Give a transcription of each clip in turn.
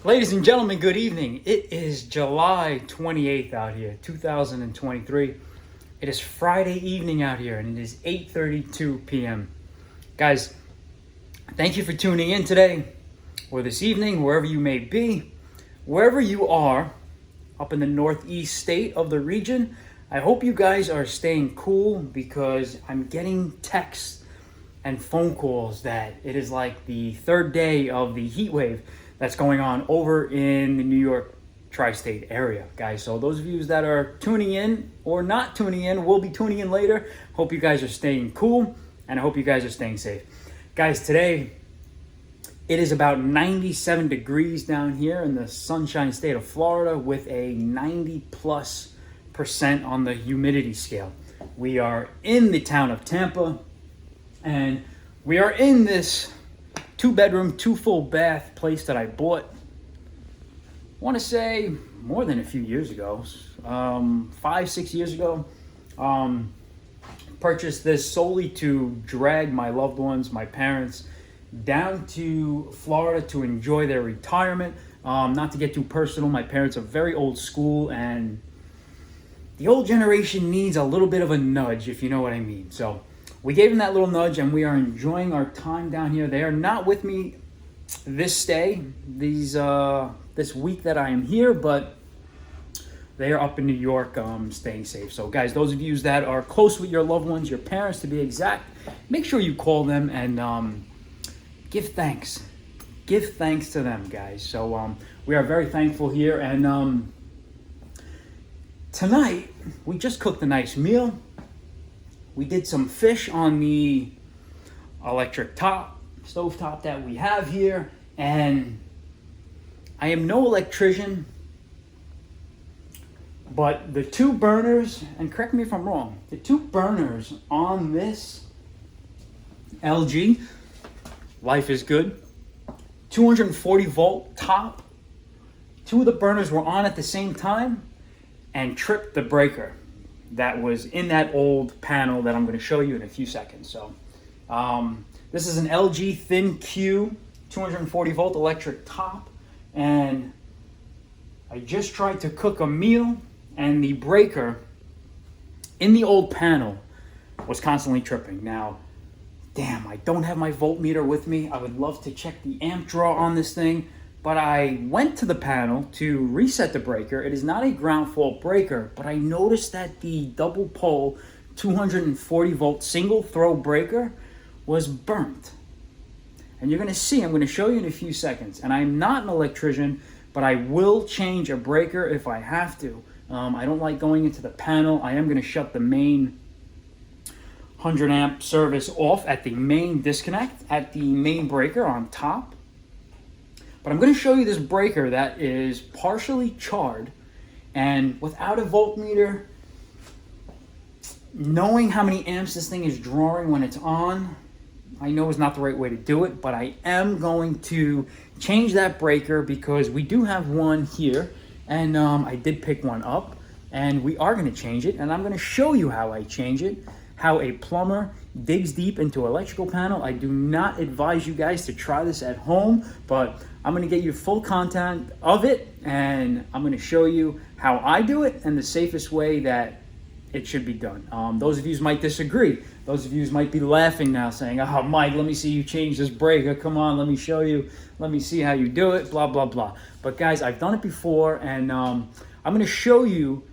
Ladies and gentlemen, good evening. It is July 28th out here, 2023. It is Friday evening out here, and it is 8:32 p.m. Guys, thank you for tuning in today, or this evening, wherever you may be. Wherever you are, up in the northeast state of the region, I hope you guys are staying cool, because I'm getting texts and phone calls that it is like the third day of the heat wave that's going on over in the New York tri-state area, guys. So those of you that are tuning in or not tuning in will be tuning in later. Hope you guys are staying cool, and I hope you guys are staying safe. Guys, today it is about 97 degrees down here in the sunshine state of Florida, with a 90+% on the humidity scale. We are in the town of Tampa, and we are in this 2-bedroom, 2 full bath place that I bought, I want to say more than a few years ago, 5-6 years ago. Purchased this solely to drag my loved ones, my parents, down to Florida to enjoy their retirement. Not to get too personal, my parents are very old school, and the old generation needs a little bit of a nudge, if you know what I mean. So we gave them that little nudge, and we are enjoying our time down here. They are not with me this week that I am here, but they are up in New York, staying safe. So guys, those of you that are close with your loved ones, your parents to be exact, make sure you call them and give thanks. Give thanks to them, guys. So we are very thankful here. And tonight, we just cooked a nice meal. We did some fish on the electric stove top that we have here. And I am no electrician, but the 2 burners, and correct me if I'm wrong, the 2 burners on this LG, life is good, 240 volt top, 2 of the burners were on at the same time and tripped the breaker that was in that old panel that I'm going to show you in a few seconds. So this is an LG Thin Q 240 volt electric top, and I just tried to cook a meal, and the breaker in the old panel was constantly tripping. Now, damn, I don't have my voltmeter with me. I would love to check the amp draw on this thing, but I went to the panel to reset the breaker. It is not a ground fault breaker, but I noticed that the double pole 240 volt single throw breaker was burnt. And you're going to see, I'm going to show you in a few seconds. And I'm not an electrician, but I will change a breaker if I have to. I don't like going into the panel. I am going to shut the main 100 amp service off at the main disconnect, at the main breaker on top. But I'm going to show you this breaker that is partially charred, and without a voltmeter, knowing how many amps this thing is drawing when it's on, I know is not the right way to do it, but I am going to change that breaker, because we do have one here, and I did pick one up, and we are going to change it, and I'm going to show you how I change it, how a plumber digs deep into an electrical panel. I do not advise you guys to try this at home, but I'm going to get you full content of it, and I'm going to show you how I do it and the safest way that it should be done. Those of you might disagree. Those of you might be laughing now, saying, "Oh, Mike, let me see you change this breaker. Come on, let me show you. Let me see how you do it, blah, blah, blah." But guys, I've done it before, and I'm going to show you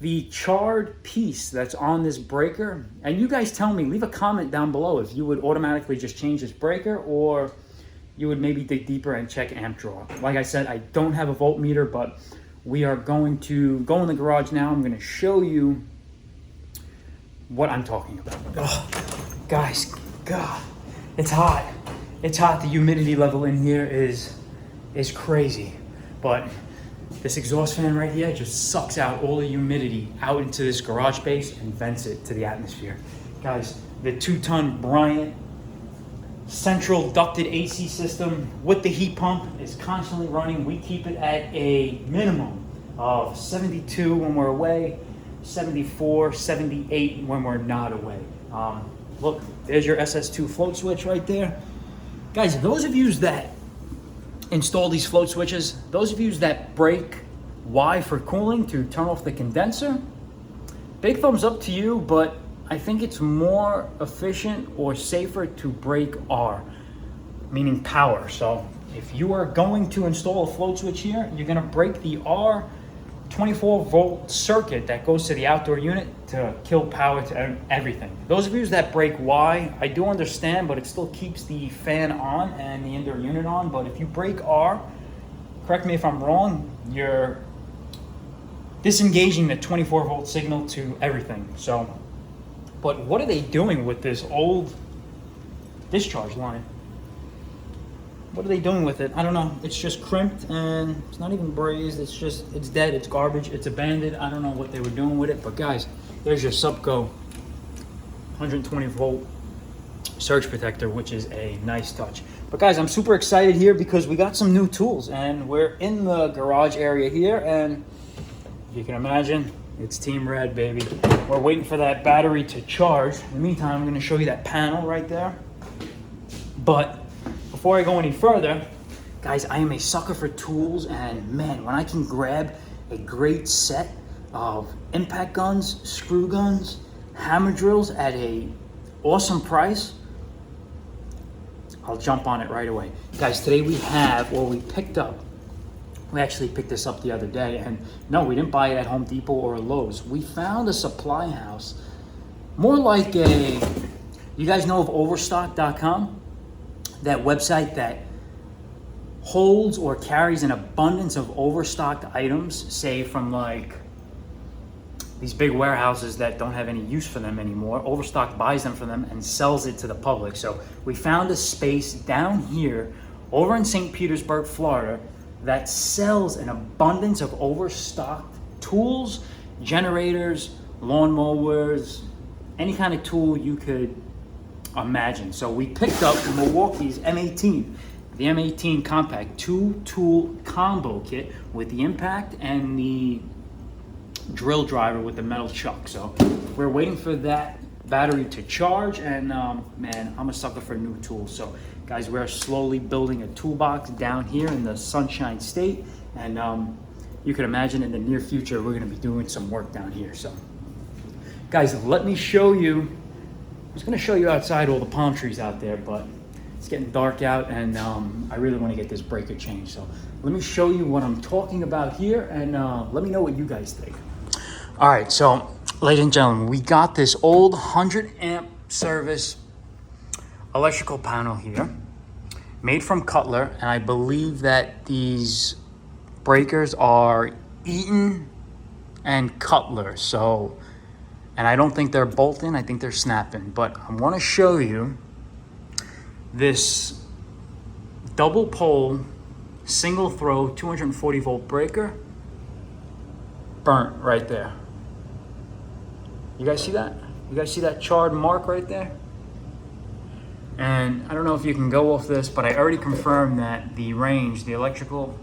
the charred piece that's on this breaker. And you guys tell me, leave a comment down below if you would automatically just change this breaker, or you would maybe dig deeper and check amp draw. Like I said, I don't have a voltmeter, but we are going to go in the garage now. I'm going to show you what I'm talking about. Oh, guys, God, it's hot. It's hot. The humidity level in here is crazy. But this exhaust fan right here just sucks out all the humidity out into this garage space and vents it to the atmosphere. Guys, the 2-ton Bryant central ducted AC system with the heat pump is constantly running. We keep it at a minimum of 72 when we're away, 74, 78 when we're not away. Look, there's your SS2 float switch right there. Guys, those of you that install these float switches. Those of you that break Y for cooling to turn off the condenser, big thumbs up to you, but I think it's more efficient or safer to break R, meaning power. So if you are going to install a float switch here, you're gonna break the R 24 volt circuit that goes to the outdoor unit to kill power to everything. Those of you that break Y, I do understand, but it still keeps the fan on and the indoor unit on. But if you break R, correct me if I'm wrong, you're disengaging the 24 volt signal to everything. So, but what are they doing with this old discharge line? What are they doing with it? I don't know. It's just crimped and it's not even brazed. It's dead. It's garbage. It's abandoned. I don't know what they were doing with it. But guys, there's your Subco 120 volt surge protector, which is a nice touch. But guys, I'm super excited here because we got some new tools and we're in the garage area here. And you can imagine, it's Team Red, baby. We're waiting for that battery to charge. In the meantime, I'm going to show you that panel right there. But before I go any further, guys, I am a sucker for tools, and man, when I can grab a great set of impact guns, screw guns, hammer drills at a awesome price, I'll jump on it right away. Guys, today we actually picked this up the other day, and no, we didn't buy it at Home Depot or Lowe's. We found a supply house, more like you guys know of Overstock.com? That website that holds or carries an abundance of overstocked items, say from like these big warehouses that don't have any use for them anymore. Overstock buys them for them and sells it to the public. So we found a space down here over in St. Petersburg, Florida, that sells an abundance of overstocked tools, generators, lawnmowers, any kind of tool you could imagine. So we picked up Milwaukee's M18, the M18 Compact 2-tool combo kit with the impact and the drill driver with the metal chuck. So we're waiting for that battery to charge, and man, I'm a sucker for new tools. So guys, we're slowly building a toolbox down here in the Sunshine State, and you can imagine in the near future we're going to be doing some work down here. So guys, let me show you. I was going to show you outside all the palm trees out there, but it's getting dark out, and I really want to get this breaker changed. So let me show you what I'm talking about here, and let me know what you guys think. All right, so ladies and gentlemen, we got this old 100 amp service electrical panel here, made from Cutler, and I believe that these breakers are Eaton and Cutler. So, and I don't think they're bolting, I think they're snapping. But I want to show you this double pole, single throw, 240 volt breaker, burnt right there. You guys see that? You guys see that charred mark right there? And I don't know if you can go off this, but I already confirmed that the range, the electrical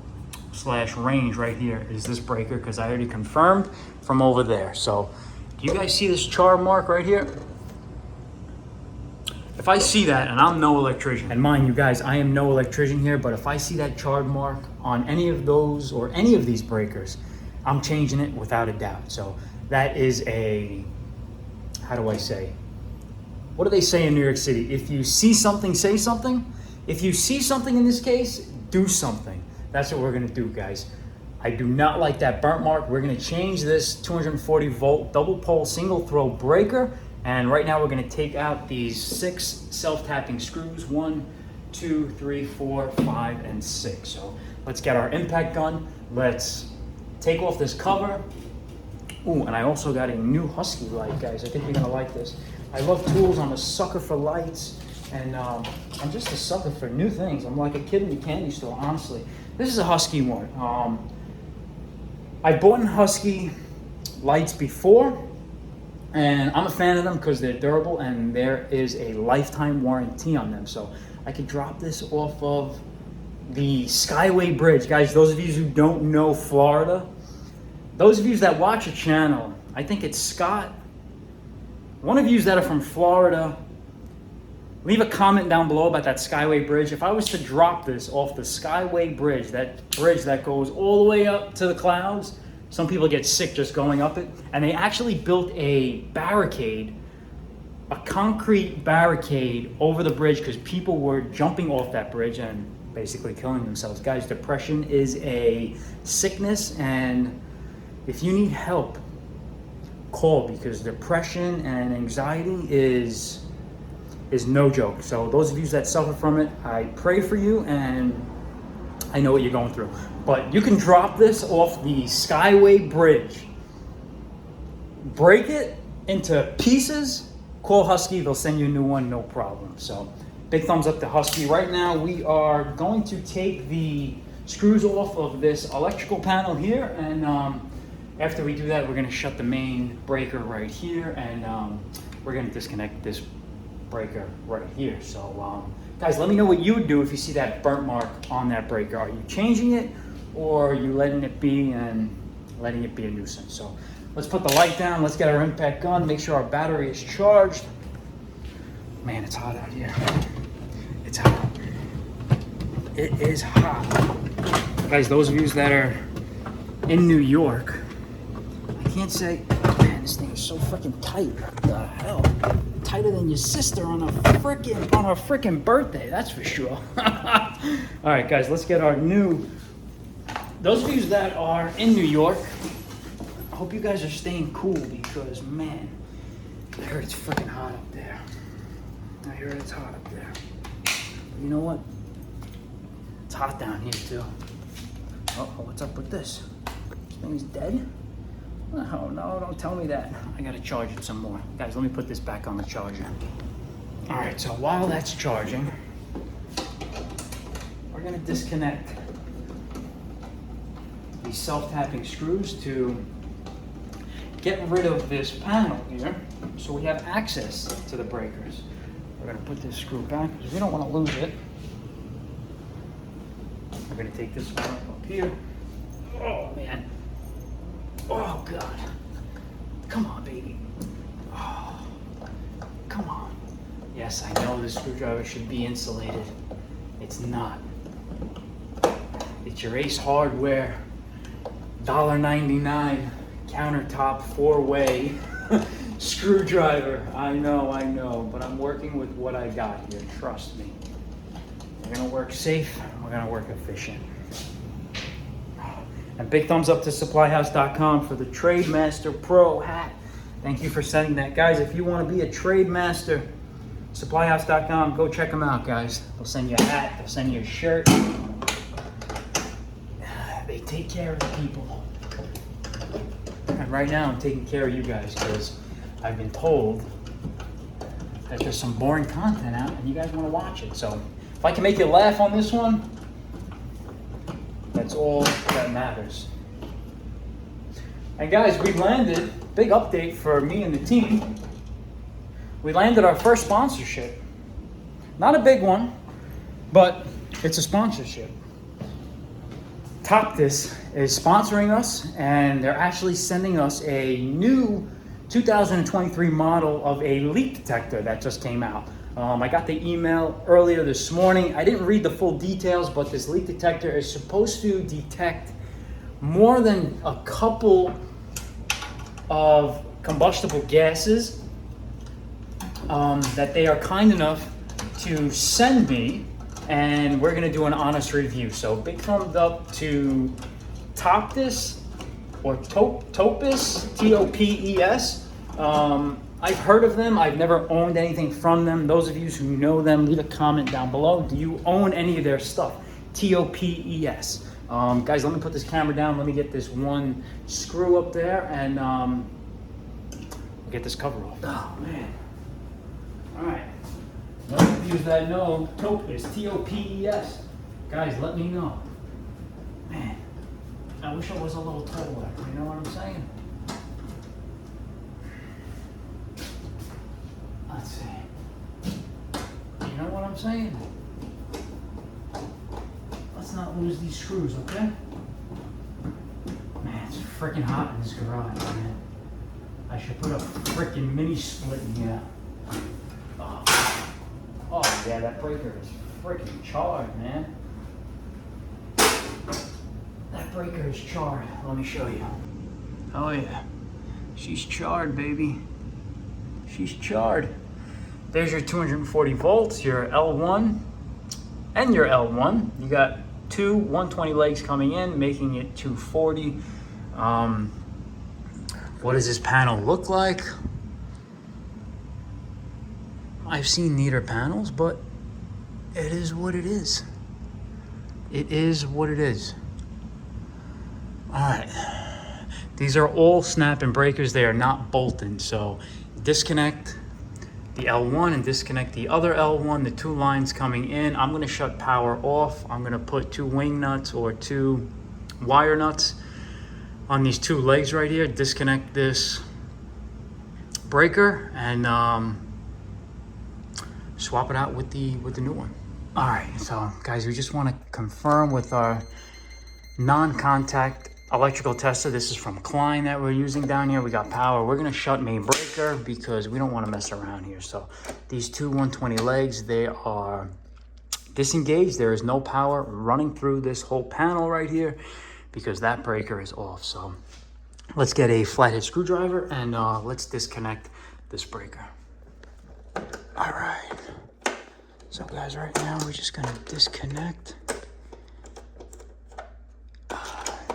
/ range right here is this breaker, because I already confirmed from over there. So do you guys see this char mark right here? If I see that, and I'm no electrician, and mind you guys, I am no electrician here, but if I see that charred mark on any of those or any of these breakers, I'm changing it without a doubt. So that is a, how do I say? What do they say in New York City? If you see something, say something. If you see something in this case, do something. That's what we're gonna do, guys. I do not like that burnt mark. We're gonna change this 240 volt double pole single throw breaker. And right now we're gonna take out these 6 self-tapping screws, 1, 2, 3, 4, 5, and 6. So let's get our impact gun. Let's take off this cover. Ooh, and I also got a new Husky light, guys. I think you're gonna like this. I love tools, I'm a sucker for lights, and I'm just a sucker for new things. I'm like a kid in the candy store, honestly. This is a Husky one. I bought Husky lights before, and I'm a fan of them because they're durable and there is a lifetime warranty on them. So I could drop this off of the Skyway Bridge. Guys, those of you who don't know Florida, those of you that watch a channel, I think it's Scott, one of you that are from Florida, Leave a comment down below about that Skyway Bridge. If I was to drop this off the Skyway Bridge that goes all the way up to the clouds, some people get sick just going up it. And they actually built a barricade, a concrete barricade over the bridge because people were jumping off that bridge and basically killing themselves. Guys, depression is a sickness, and if you need help, call, because depression and anxiety is no joke. So those of you that suffer from it, I pray for you, and I know what you're going through. But you can drop this off the Skyway Bridge, break it into pieces, call Husky, they'll send you a new one, no problem. So big thumbs up to Husky. Right now we are going to take the screws off of this electrical panel here, and after we do that, we're gonna shut the main breaker right here, and we're gonna disconnect this breaker right here. So guys, let me know what you would do if you see that burnt mark on that breaker. Are you changing it, or are you letting it be and letting it be a nuisance? So let's put the light down, let's get our impact gun, make sure our battery is charged. Man, it's hot out here. It's hot. It is hot. Guys, those of you that are in New York, I can't say, man, this thing is so freaking tight. What the hell? Tighter than your sister on her freaking birthday, that's for sure. All right, guys, let's get our new. Those of you that are in New York, I hope you guys are staying cool, because man, I heard it's freaking hot up there. I heard it's hot up there. You know what? It's hot down here too. Oh, what's up with this? This thing's dead? Oh no, don't tell me that. I gotta charge it some more. Guys, let me put this back on the charger. All right, so while that's charging, we're gonna disconnect these self-tapping screws to get rid of this panel here, so we have access to the breakers. We're gonna put this screw back because we don't wanna lose it. We're gonna take this one up here. Oh man. Oh God. Come on, baby. Oh, come on. Yes, I know this screwdriver should be insulated. It's not. It's your Ace Hardware $1.99 countertop 4-way screwdriver. I know, but I'm working with what I got here. Trust me. We're gonna work safe. We're gonna work efficient. And big thumbs up to supplyhouse.com for the Trademaster Pro hat. Thank you for sending that. Guys, if you want to be a Trademaster, supplyhouse.com, go check them out, guys. They'll send you a hat, they'll send you a shirt. They take care of the people. And right now I'm taking care of you guys, because I've been told that there's some boring content out and you guys want to watch it. So if I can make you laugh on this one, that's all that matters. And guys, we landed, big update for me and the team. We landed our first sponsorship. Not a big one, but it's a sponsorship. Toptis is sponsoring us, and they're actually sending us a new 2023 model of a leak detector that just came out. I got the email earlier this morning. I didn't read the full details, but this leak detector is supposed to detect more than a couple of combustible gases that they are kind enough to send me, and we're gonna do an honest review. So big thumbs up to Toptis, or Topes, T-O-P-E-S. I've heard of them. I've never owned anything from them. Those of you who know them, leave a comment down below. Do you own any of their stuff? T-O-P-E-S. Guys, let me put this camera down. Let me get this one screw up there, and get this cover off. Oh, man. All right. Those of you that know Topes, T-O-P-E-S. Guys, let me know. Man, I wish I was a little taller. You know what I'm saying? Let's see. You know what I'm saying? Let's not lose these screws, okay? Man, it's freaking hot in this garage, man. I should put a freaking mini split in here. Oh, Yeah, that breaker is freaking charred, man. That breaker is charred. Let me show you. Oh yeah, she's charred, baby. She's charred. There's your 240 volts, your L1 and your L1. You got two 120 legs coming in, making it 240. What does this panel look like? I've seen neater panels, but it is what it is. It is what it is. All right. These are all snap-in breakers. They are not bolted. So disconnect the L1 and disconnect the other L1, the two lines coming in. I'm going to shut power off. I'm going to put two wing nuts or two wire nuts on these two legs right here. Disconnect this breaker and swap it out with the new one. All right, so guys, we just want to confirm with our non-contact electrical tester. This is from Klein that we're using down here. We got power. We're gonna shut main breaker because we don't want to mess around here. So these two 120 legs, they are disengaged. There is no power running through this whole panel right here because that breaker is off. So let's get a flathead screwdriver and let's disconnect this breaker. All right. So guys, right now we're just gonna disconnect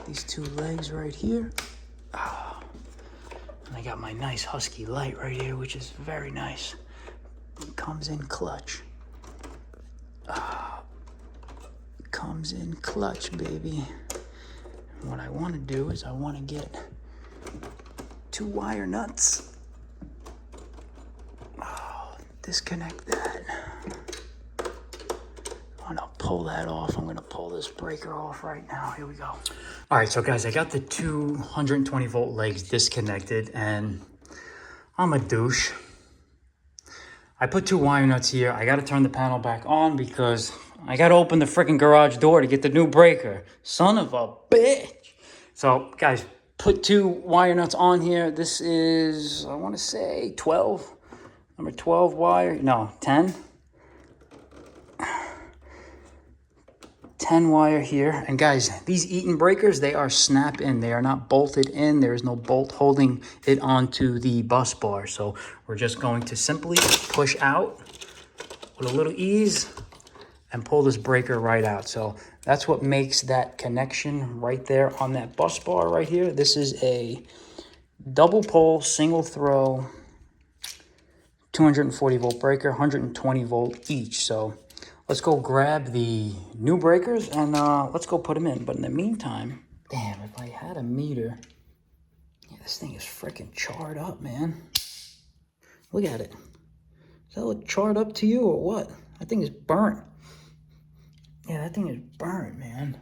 these two legs right here. And I got my nice husky light right here, which is very nice. It comes in clutch. Comes in clutch, baby. And what I want to do is I want to get two wire nuts. Disconnect that. I'm gonna pull that off. I'm gonna pull this breaker off right now. Here we go. All right, so guys, I got the 220 volt legs disconnected and I'm a douche. I put two wire nuts here. I gotta turn the panel back on because I gotta open the freaking garage door to get the new breaker. Son of a bitch. So guys, put two wire nuts on here. This is, I wanna say 12, number 12 wire, no, 10. 10 wire here. And guys, these Eaton breakers, they are snap in. They are not bolted in. There is no bolt holding it onto the bus bar. So we're just going to simply push out with a little ease and pull this breaker right out. So that's what makes that connection right there on that bus bar right here. This is a double pole, single throw, 240 volt breaker, 120 volt each. So let's go grab the new breakers and let's go put them in. But in the meantime, damn, if I had a meter, yeah, this thing is freaking charred up, man. Look at it. Does that look charred up to you or what? That thing is burnt. Yeah, that thing is burnt, man.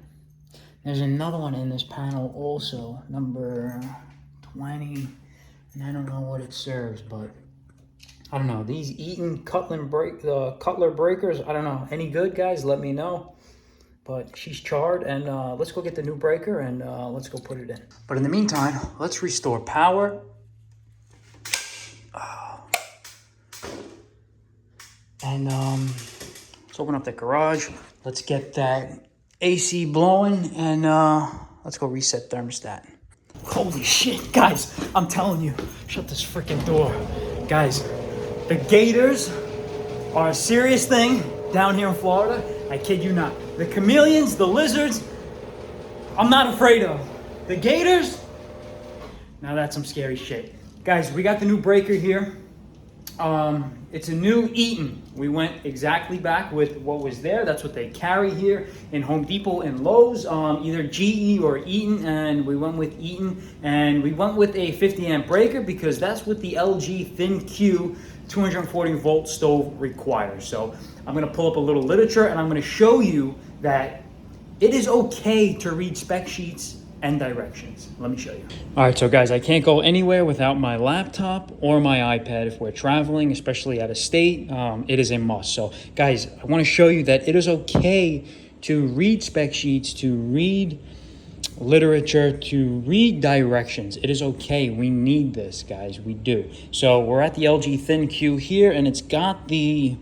There's another one in this panel also, number 20, and I don't know what it serves, but I don't know. These Eaton Cutler breakers, I don't know. Any good, guys? Let me know. But she's charred, and let's go get the new breaker, and let's go put it in. But in the meantime, let's restore power. And let's open up the garage. Let's get that AC blowing, and let's go reset thermostat. Holy shit, guys. I'm telling you. Shut this freaking door. Guys. The gators are a serious thing down here in Florida. I kid you not. The chameleons, the lizards, I'm not afraid of. The gators, now that's some scary shit. Guys, we got the new breaker here. It's a new Eaton. We went exactly back with what was there. That's what they carry here in Home Depot and Lowe's, either GE or Eaton, and we went with Eaton. And we went with a 50 amp breaker because that's what the LG ThinQ 240 volt stove requires. So I'm going to pull up a little literature and I'm going to show you that it is okay to read spec sheets and directions. Let me show you. All right, so guys, I can't go anywhere without my laptop or my iPad if we're traveling, especially out of state. It is a must. So guys, I want to show you that it is okay to read spec sheets, to read literature, to read directions. It is okay. We need this, guys. We do. So we're at the LG ThinQ here, and it's got the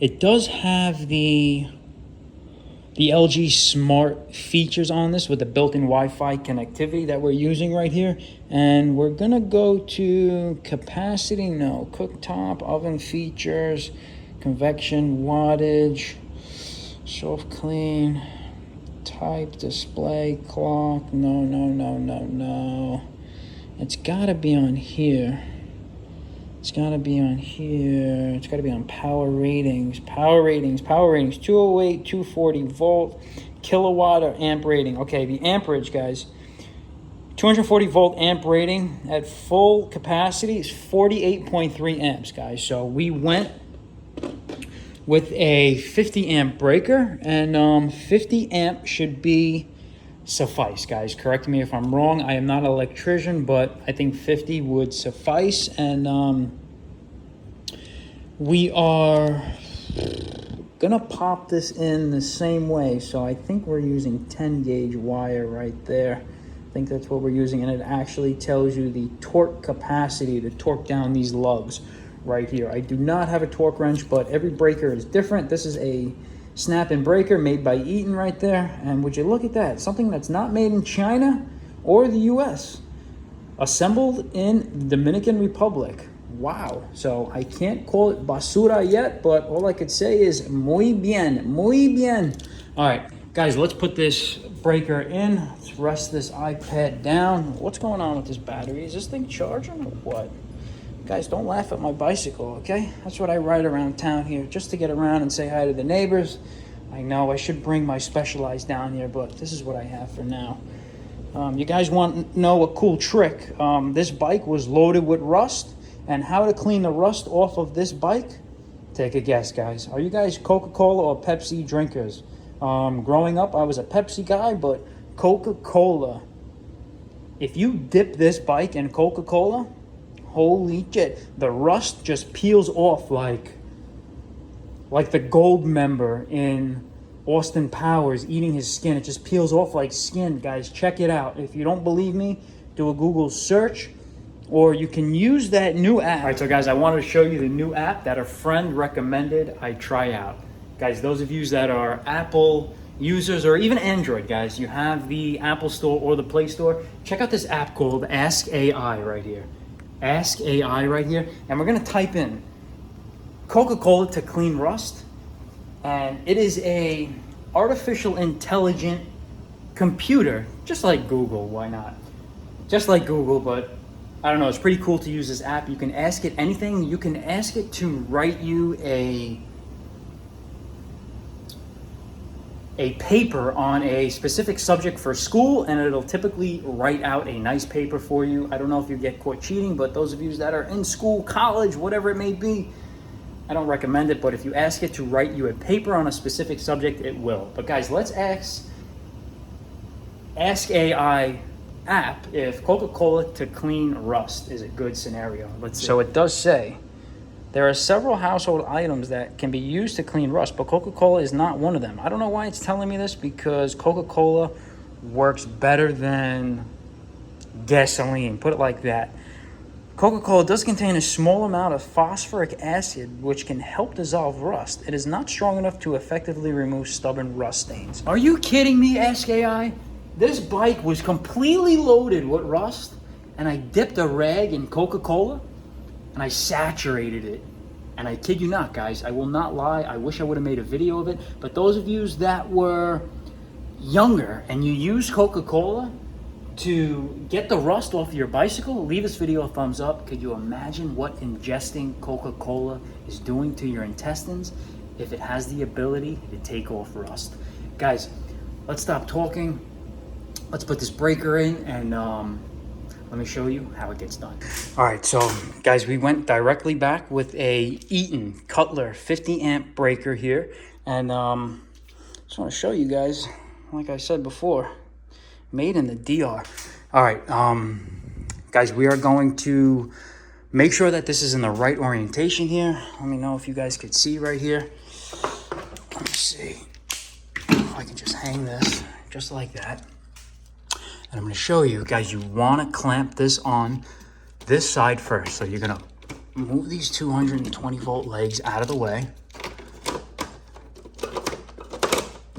It does have the LG Smart features on this with the built-in Wi-Fi connectivity that we're using right here. And we're gonna go to capacity, no, cooktop, oven features, convection, wattage, soft clean, type, display, clock, no. It's gotta be on here. It's gotta be on here. It's gotta be on power ratings. Power ratings. 208, 240 volt, kilowatt or amp rating. Okay, the amperage, guys. 240 volt amp rating at full capacity is 48.3 amps, guys. So we went with a 50 amp breaker, and 50 amp should be suffice, guys. Correct me if I'm wrong. I am not an electrician, but I think 50 would suffice. And we are gonna pop this in the same way. So I think we're using 10 gauge wire right there. I think that's what we're using, and it actually tells you the torque capacity to torque down these lugs right here. I do not have a torque wrench, but every breaker is different. This is a snap-in breaker made by Eaton right there. And would you look at that? Something that's not made in China or the US. Assembled in Dominican Republic. Wow. So I can't call it basura yet, but all I could say is muy bien, muy bien. All right, guys, let's put this breaker in. Let's rest this iPad down. What's going on with this battery? Is this thing charging or what? Guys, don't laugh at my bicycle, okay? That's what I ride around town here, just to get around and say hi to the neighbors. I know I should bring my Specialized down here, but this is what I have for now. You guys want to know a cool trick? This bike was loaded with rust, and how to clean the rust off of this bike? Take a guess, guys. Are you guys Coca-Cola or Pepsi drinkers? Growing up, I was a Pepsi guy, but Coca-Cola. If you dip this bike in Coca-Cola, holy shit, the rust just peels off like the Gold member in Austin Powers eating his skin. It just peels off like skin, guys. Check it out. If you don't believe me, do a Google search, or you can use that new app. All right, so guys, I wanted to show you the new app that a friend recommended I try out. Guys, those of you that are Apple users or even Android, guys, you have the Apple Store or the Play Store, check out this app called Ask AI right here. Ask AI right here, and we're gonna type in Coca-Cola to clean rust, and it is a artificial intelligent computer, just like Google. Why not? Just like Google, but I don't know, it's pretty cool to use this app. You can ask it anything. You can ask it to write you a paper on a specific subject for school, and it'll typically write out a nice paper for you. I don't know if you get caught cheating, but those of you that are in school, college, whatever it may be, I don't recommend it, but if you ask it to write you a paper on a specific subject, it will. But guys, let's ask AI app if Coca-Cola to clean rust is a good scenario. Let's see. So it does say, there are several household items that can be used to clean rust, but Coca-Cola is not one of them. I don't know why it's telling me this, because Coca-Cola works better than gasoline, put it like that. Coca-Cola does contain a small amount of phosphoric acid, which can help dissolve rust. It is not strong enough to effectively remove stubborn rust stains. Are you kidding me, Ask AI? This bike was completely loaded with rust, and I dipped a rag in Coca-Cola, and I saturated it. And I kid you not, guys, I will not lie. I wish I would have made a video of it. But those of you that were younger and you use Coca-Cola to get the rust off your bicycle, leave this video a thumbs up. Could you imagine what ingesting Coca-Cola is doing to your intestines if it has the ability to take off rust? Guys, let's stop talking. Let's put this breaker in, and let me show you how it gets done. All right, so guys, we went directly back with a Eaton Cutler 50 amp breaker here. And just want to show you guys, like I said before, made in the DR. All right, guys, we are going to make sure that this is in the right orientation here. Let me know if you guys could see right here. Let me see if I can just hang this just like that. And I'm going to show you guys, you want to clamp this on this side first. So you're going to move these 220 volt legs out of the way.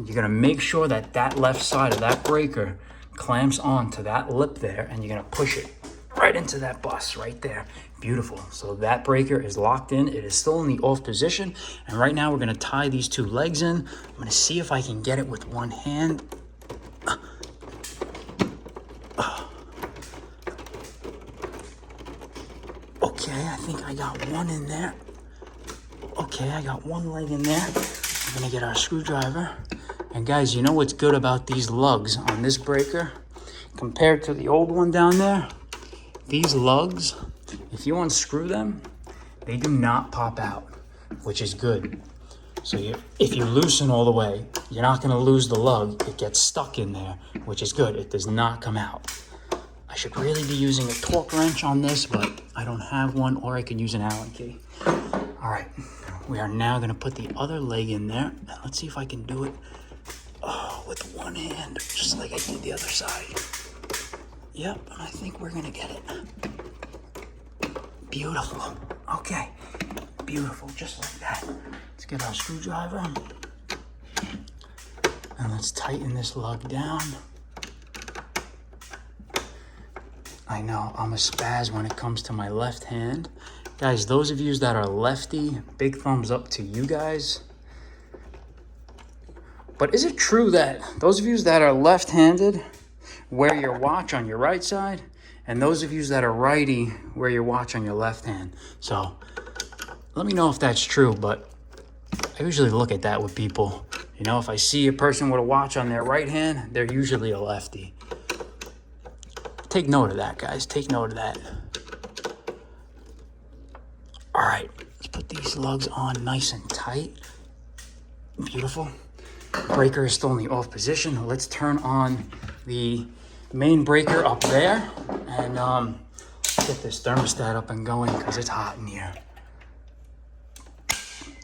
you're gonna make sure that that left side of that breaker clamps onto that lip there, and you're gonna push it right into that bus right there. Beautiful. So that breaker is locked in. It is still in the off position. And right now we're gonna tie these two legs in. I'm gonna see if I can get it with one hand. Okay, I think I got one in there. Okay, I got one leg in there. We're gonna get our screwdriver. And guys, you know what's good about these lugs on this breaker compared to the old one down there? These lugs, if you unscrew them, they do not pop out, which is good. So if you loosen all the way, you're not gonna lose the lug. It gets stuck in there, which is good. It does not come out. I should really be using a torque wrench on this, but I don't have one, or I could use an Allen key. All right, we are now gonna put the other leg in there. And let's see if I can do it with one hand, just like I did the other side. Yep, I think we're gonna get it. Beautiful. Okay, beautiful, just like that. Let's get our screwdriver and let's tighten this lug down. I know I'm a spaz when it comes to my left hand. Guys, those of you that are lefty, big thumbs up to you guys. But is it true that those of you that are left-handed wear your watch on your right side, and those of you that are righty wear your watch on your left hand? So let me know if that's true, but I usually look at that with people. You know, if I see a person with a watch on their right hand, they're usually a lefty. Take note of that, guys. Take note of that. All right, let's put these lugs on nice and tight. Beautiful. Breaker is still in the off position. Let's turn on the main breaker up there and get this thermostat up and going because it's hot in here.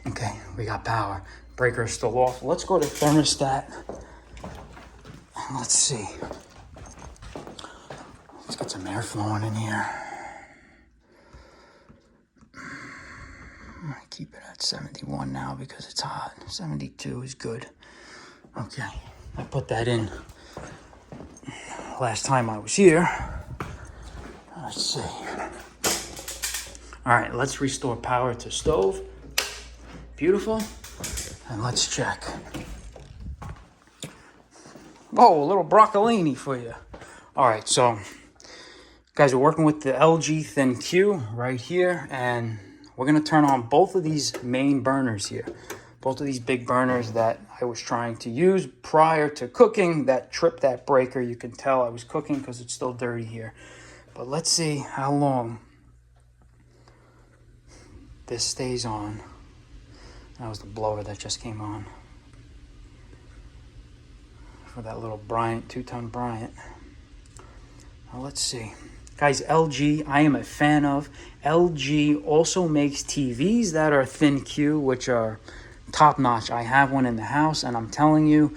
Okay, we got power. Breaker is still off. Let's go to thermostat and let's see. Let's get some air flowing in here. I'm gonna keep it at 71 now because it's hot. 72 is good. Okay, I put that in last time I was here. Let's see. All right, let's restore power to stove. Beautiful. And let's check. Oh, a little broccolini for you. All right, so guys, we're working with the LG Thin Q right here, and we're gonna turn on both of these main burners here. Both of these big burners that I was trying to use prior to cooking that tripped that breaker. You can tell I was cooking because it's still dirty here. But let's see how long this stays on. That was the blower that just came on for that little Bryant, 2-ton Bryant. Now let's see. Guys, LG, I am a fan of. LG also makes TVs that are Thin Q, which are top notch. I have one in the house, and I'm telling you,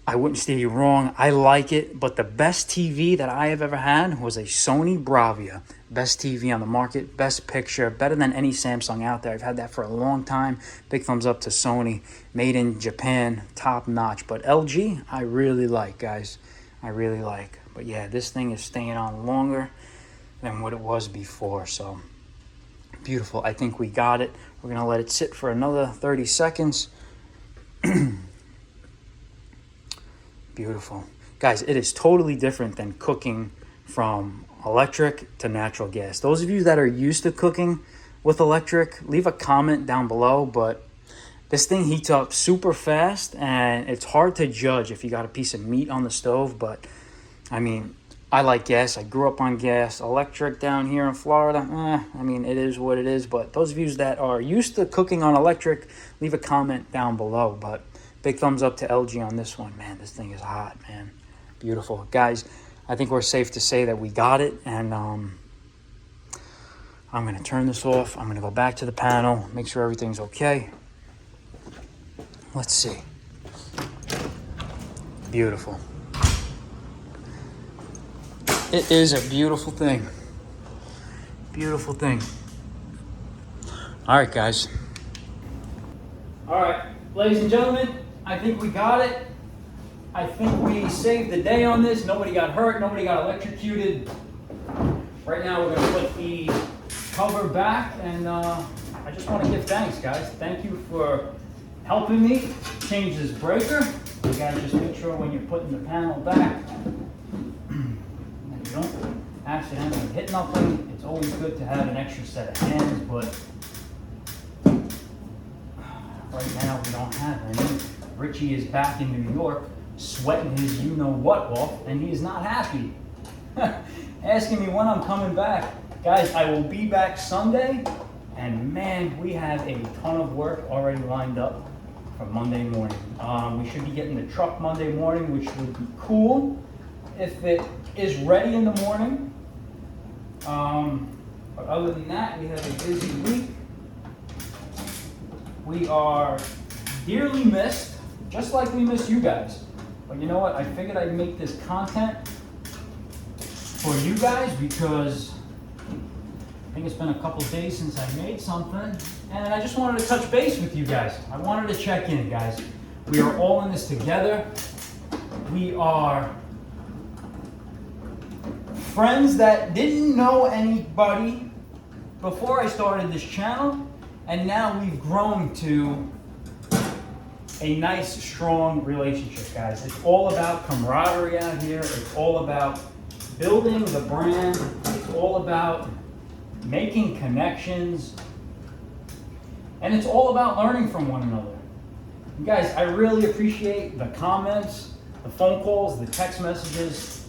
I wouldn't steer you wrong. I like it, but the best TV that I have ever had was a Sony Bravia. Best TV on the market, best picture, better than any Samsung out there. I've had that for a long time. Big thumbs up to Sony. Made in Japan, top notch. But LG, I really like, guys. I really like. But yeah, this thing is staying on longer than what it was before, so beautiful. I think we got it. We're gonna let it sit for another 30 seconds. Beautiful. Guys, it is totally different than cooking from electric to natural gas. Those of you that are used to cooking with electric, leave a comment down below, but this thing heats up super fast, and it's hard to judge if you got a piece of meat on the stove, but I mean, I like gas. I grew up on gas. Electric down here in Florida, I mean, it is what it is. But those of you that are used to cooking on electric, leave a comment down below. But big thumbs up to LG on this one. Man, this thing is hot, man. Beautiful. Guys, I think we're safe to say that we got it. And I'm going to turn this off. I'm going to go back to the panel, make sure everything's okay. Let's see. Beautiful. It is a beautiful thing. Beautiful thing. All right, guys. All right, ladies and gentlemen, I think we got it. I think we saved the day on this. Nobody got hurt. Nobody got electrocuted. Right now we're going to put the cover back, and I just want to give thanks, guys. Thank you for helping me change this breaker. You gotta just make sure when you're putting the panel back that you don't accidentally hit nothing. It's always good to have an extra set of hands, but right now we don't have any. Richie is back in New York, sweating his you-know-what off, and he is not happy. Asking me when I'm coming back. Guys, I will be back Sunday, and man, we have a ton of work already lined up for Monday morning. We should be getting the truck Monday morning, which would be cool if it is ready in the morning. But other than that, we have a busy week. We are dearly missed, just like we miss you guys. But you know what? I figured I'd make this content for you guys because I think it's been a couple days since I made something, and I just wanted to touch base with you guys. I wanted to check in, guys. We are all in this together. We are friends that didn't know anybody before I started this channel, and now we've grown to a nice, strong relationship, guys. It's all about camaraderie out here. It's all about building the brand. It's all about making connections, and it's all about learning from one another. You guys, I really appreciate the comments, the phone calls, the text messages.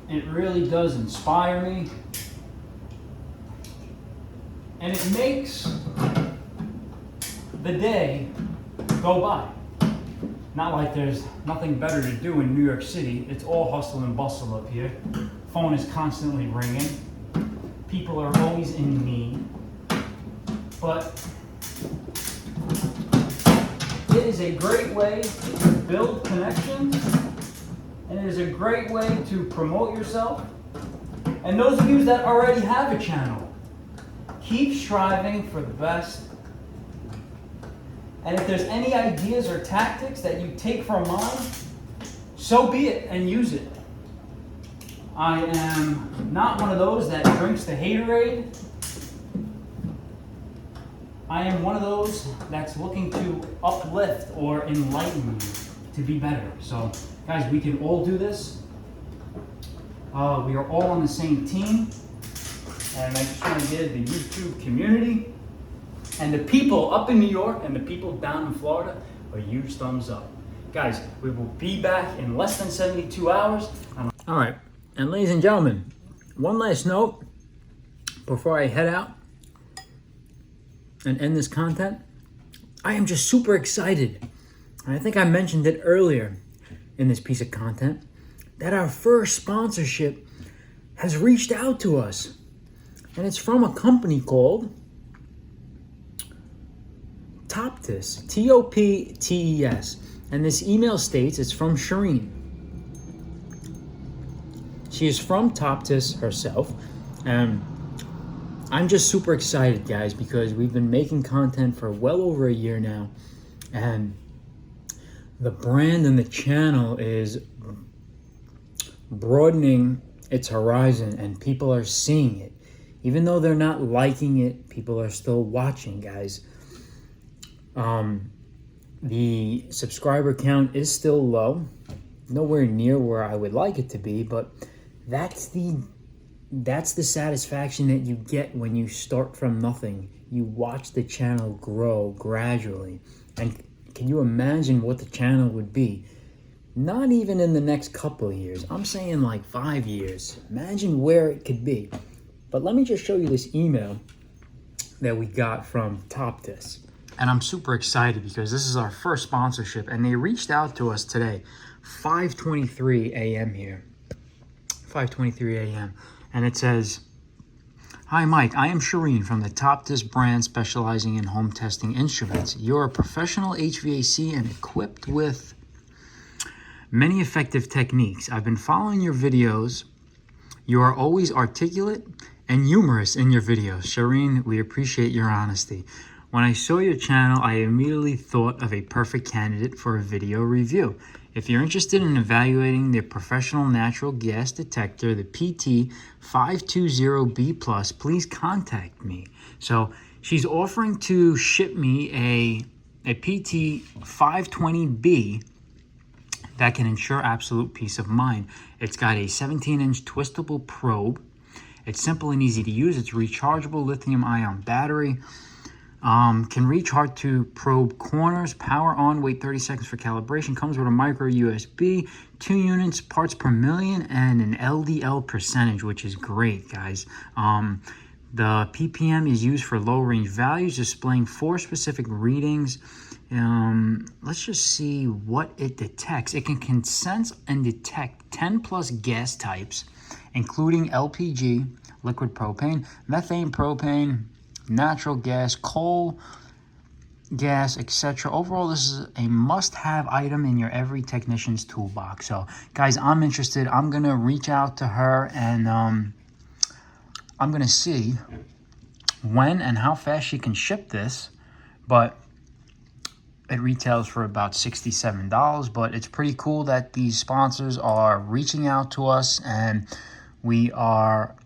It really does inspire me, and it makes the day go by. Not like there's nothing better to do in New York City. It's all hustle and bustle up here. Phone is constantly ringing. People are always in need. But it is a great way to build connections, and it is a great way to promote yourself. And those of you that already have a channel, keep striving for the best. And if there's any ideas or tactics that you take from mine, so be it, and use it. I am not one of those that drinks the haterade. I am one of those that's looking to uplift or enlighten you to be better. So, guys, we can all do this. We are all on the same team. And I just want to give the YouTube community and the people up in New York and the people down in Florida a huge thumbs up. Guys, we will be back in less than 72 hours. All right, and ladies and gentlemen, one last note before I head out and end this content. I am just super excited. I think I mentioned it earlier in this piece of content that our first sponsorship has reached out to us. And it's from a company called Toptes, T-O-P-T-E-S. And this email states it's from Shireen. She is from Toptes herself. And I'm just super excited, guys, because we've been making content for well over a year now. And the brand and the channel is broadening its horizon, and people are seeing it. Even though they're not liking it, people are still watching, guys. The subscriber count is still low, nowhere near where I would like it to be, but that's the satisfaction that you get when you start from nothing. You watch the channel grow gradually. And can you imagine what the channel would be? Not even in the next couple of years. I'm saying like 5 years. Imagine where it could be. But let me just show you this email that we got from Toptes. And I'm super excited because this is our first sponsorship, and they reached out to us today, 5:23 a.m. here. 5:23 a.m. And it says, "Hi Mike, I am Shireen from the Toptes brand specializing in home testing instruments. You're a professional HVAC and equipped with many effective techniques. I've been following your videos. You are always articulate and humorous in your videos. Shireen, we appreciate your honesty. When I saw your channel, I immediately thought of a perfect candidate for a video review. If you're interested in evaluating the professional natural gas detector, the PT520B+, please contact me. So she's offering to ship me a PT520B that can ensure absolute peace of mind. It's got a 17-inch twistable probe. It's simple and easy to use. It's rechargeable lithium-ion battery. Can reach hard to probe corners. Power on, wait 30 seconds for calibration. Comes with a micro USB, 2 units, parts per million, and an LDL percentage, which is great, guys. The ppm is used for low range values, displaying 4 specific readings. Let's just see what it detects. It can sense and detect 10 plus gas types, including LPG, liquid propane, methane, propane, natural gas, coal gas, etc. Overall, this is a must-have item in your every technician's toolbox. So guys, I'm interested. I'm gonna reach out to her, and I'm gonna see when and how fast she can ship this. But it retails for about $67, but it's pretty cool that these sponsors are reaching out to us, and we are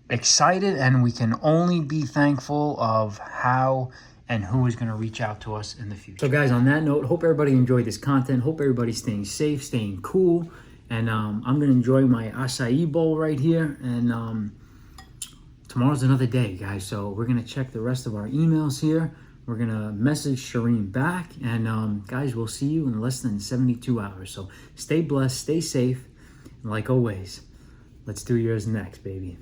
excited, and we can only be thankful of how and who is going to reach out to us in the future. So guys, on that note, hope everybody enjoyed this content. Hope everybody's staying safe, staying cool, and I'm going to enjoy my acai bowl right here, and tomorrow's another day, guys. So we're going to check the rest of our emails here. We're going to message Shireen back, and guys, we'll see you in less than 72 hours. So stay blessed, stay safe, and like always, let's do yours next, baby.